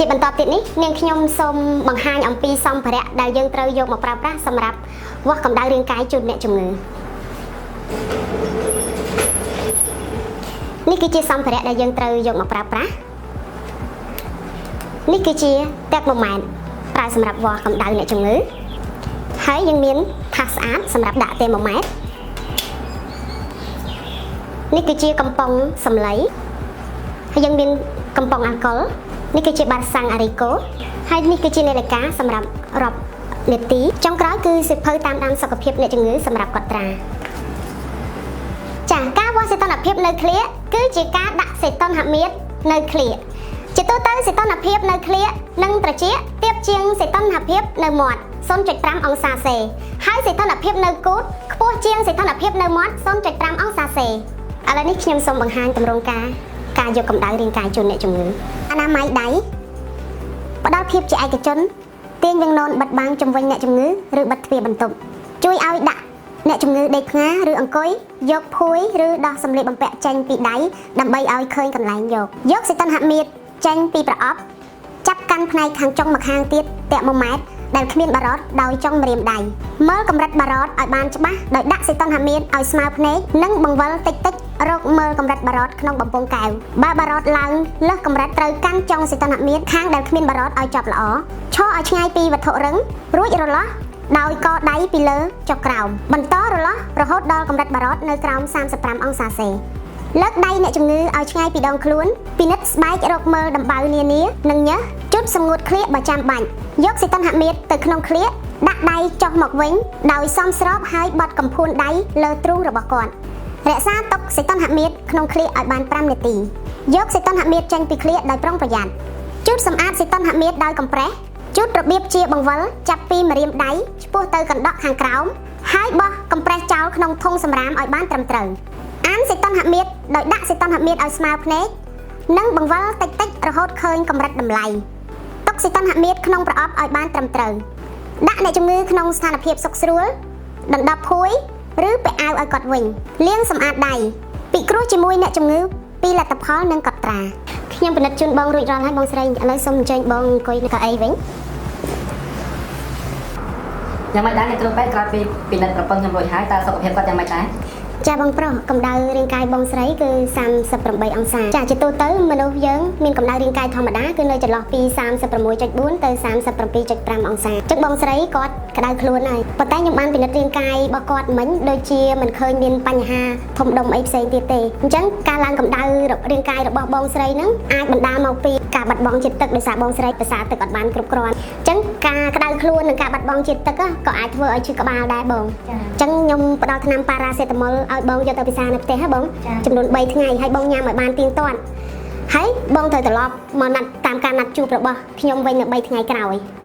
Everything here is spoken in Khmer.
ជាបន្តទៀតនេះនាងខ្ញុំសូមបង្ហាញអំពីសម្ភារៈដែលយើងត្រូវយកមកប្រើប្រាស់សម្រាប់វាស់កម្ដៅរាងកាយជូនអ្នកជំងឺនេះគឺជាសម្ភារៈដែលយើងត្រូវយកមកប្រើប្រាស់នេះគឺជាតែកម៉ូម៉ែត្រប្រើសម្រាប់វាស់កម្ដៅអ្នកជំងឺហើយយើងមានថាសស្អាតសម្រាប់ដាក់តែម៉ូម៉ែត្រនេះគឺជាកំប៉ុងសម្លៃហើយយើងមានកំប៉ុងអាល់កុលនេះគឺជាបាតសាំងអារីកូហើយនេះគឺជានាឡិកាសម្រាប់រាប់នាទីចុងក្រោយគឺសិភៅតាមដានសុខភាពអ្នកជំងឺសម្រាប់កត់ត្រាចាការវាស់សីតុណ្ហភាពនៅឃ្លាគឺជាការដាក់សីតុណ្ហមាត្រនៅឃ្លាជាទូទៅសីតុណ្ហភាពនៅឃ្លានឹងត្រជាក់ទាបជាងសីតុណ្ហភាពនៅមាត់ 0.5 អង្សាសេហើយសីតុណ្ហភាពនៅគូតខ្ពស់ជាងសីតុណ្ហភាពនៅមាត់ 0.5 អង្សាសេឥឡូវនេះខ្ញុំសូមបង្ហាញទម្រង់ការយកកម្ដៅរាងកាយជូនអ្នកជំងឺអនាម័យដៃផ្ដល់ភាពជាឯកជនទាញវាំងននបិទបាំងជំវិញអ្នកជំងឺឬបិទទ្វារបន្ទប់ជួយឲ្យដាក់អ្នកជំងឺដេកផ្ងាឬអង្គុយយកភួយឬដោះសម្លៀកបំពាក់ចេញពីដៃដើម្បីឲ្យឃើញកន្លែងយកសីតុណ្ហមាត្រចេញពីប្រអប់ចាប់កាន់ផ្នែកខាងចុងម្ខាងទៀតតាក់ម៉ូម៉ែត្រដែលគ្មានបារតដោយចុងម្រាមដៃមើលកម្រិតបារតឲ្យបានច្បាស់ដោយដាក់សីតុណ្ហមាត្រឲ្យស្មើភ្នែកនិងបង្វិលតិចតិចរកមើលកម្រិតបារតក្នុងបំពង់កែវបើបារតឡើងលើសកម្រិតត្រូវកាន់ចុងសីតុណ្ហមាត្រខាងដែលគ្មានបារតឲ្យចាប់ល្អឈរឲ្យឆ្ងាយពីវត្ថុរឹងរួចរលាស់ដោយកដៃពីលើចុះក្រោមបន្តរលាស់រហូតដល់កម្រិតបារតនៅក្រោម35អង្សាសេលើកដៃអ្នកជំងឺឲ្យឆ្ងាយពីដងខ្លួនពិនិត្យស្បែករកមើលដំបៅនានានិងញើសជូតសម្ងួតក្លៀកបើចាំបាច់យកសីតុណ្ហមាត្រទៅក្នុងក្លៀកដាក់ដៃចុះមកវិញដោយសមស្របហើយបត់កំភួនដៃលើទ្រូងរបស់គាត់រក្សាទុកសីតុណ្ហមាត្រក្នុងក្លៀកឲ្យបាន5នាទីយកសីតុណ្ហមាត្រចេញពីក្លៀកដោយប្រុងប្រយ័ត្នជូតសម្អាតសីតុណ្ហមាត្រដោយកំប្រេះជូតរបៀបជាបង្វិលចាប់ពីម្រាមដៃឆ្ពោះទៅកណ្ដក់ខាងក្រោមហើយបោះកំប្រេះចោលក្នុងធុងសម្រាមឲ្យបានត្រឹមត្រូវអានសីតុណ្ហមាត្រដោយដាក់សីតុណ្ហមាត្រឲ្យស្មើភ្នែកនិងបង្វិលតិចតិចរហូតឃើញកម្រិតតម្លៃទុកសីតុណ្ហមាត្រក្នុងប្រអប់ឲ្យបានត្រឹមត្រូវដាក់អ្នកជំងឺក្នុងស្ថានភាពសុខស្រួលដណ្ដប់ភួយឬពាក់អាវឲ្យគាត់វិញលាងសម្អាតដៃពិគ្រោះជាមួយអ្នកជំងឺពីលទ្ធផលនិងកត់ត្រាខ្ញុំពិនិត្យជូនបងរួចរាល់ហើយបងស្រីឥឡូវសូមអញ្ជើញបងអង្គុយនៅកៅអីវិញយ៉ាងម៉េចដែរអ្នកគ្រូពេទ្យក្រោយពីពិនិត្យប្រពន្ធខ្ញុំរួចហើយតើសុខភាពគាត់យ៉ាងម៉េចដែរចាបងប្រុសកម្ដៅរាងកាយបងស្រីគឺ38អង្សាចាជាទូទៅមនុស្សយើងមានកម្ដៅរាងកាយធម្មតាគឺនៅចន្លោះពី36.4ទៅ37.5អង្សាចឹងបងស្រីគាត់ក្ដៅខ្លួនហើយប៉ុន្តែខ្ញុំបានពិនិត្យរាងកាយរបស់គាត់មិញដូចជាមិនឃើញមានបញ្ហាធំដុំអីផ្សេងទៀតទេអញ្ចឹងការឡើងកម្ដៅរាងកាយរបស់បងស្រីហ្នឹងអាចបណ្ដាលមកពីការបាត់បង់ជាតិទឹកដោយសារបងស្រីប្រសាទទឹកអត់បានគ្រប់គ្រាន់អញ្ចឹងការក្ដៅខ្លួននិងការបាត់បង់ជាតិទឹកក៏អាចធ្វើឲ្យឈឺក្បាលដែរបងអញ្ចឹងខ្ញុំផ្ដល់ថ្នាំប៉ារ៉ាសេតាមុលឲ្យបងយកទៅពិសានៅផ្ទះហ៎បងចំនួន3ថ្ងៃហើយបងញ៉ាំឲ្យបានទៀងទាត់ហើយបងត្រូវត្រឡប់មកណាត់តាមការណាត់ជួបរបស់ខ្ញុំវិញនៅ3ថ្ងៃក្រោយ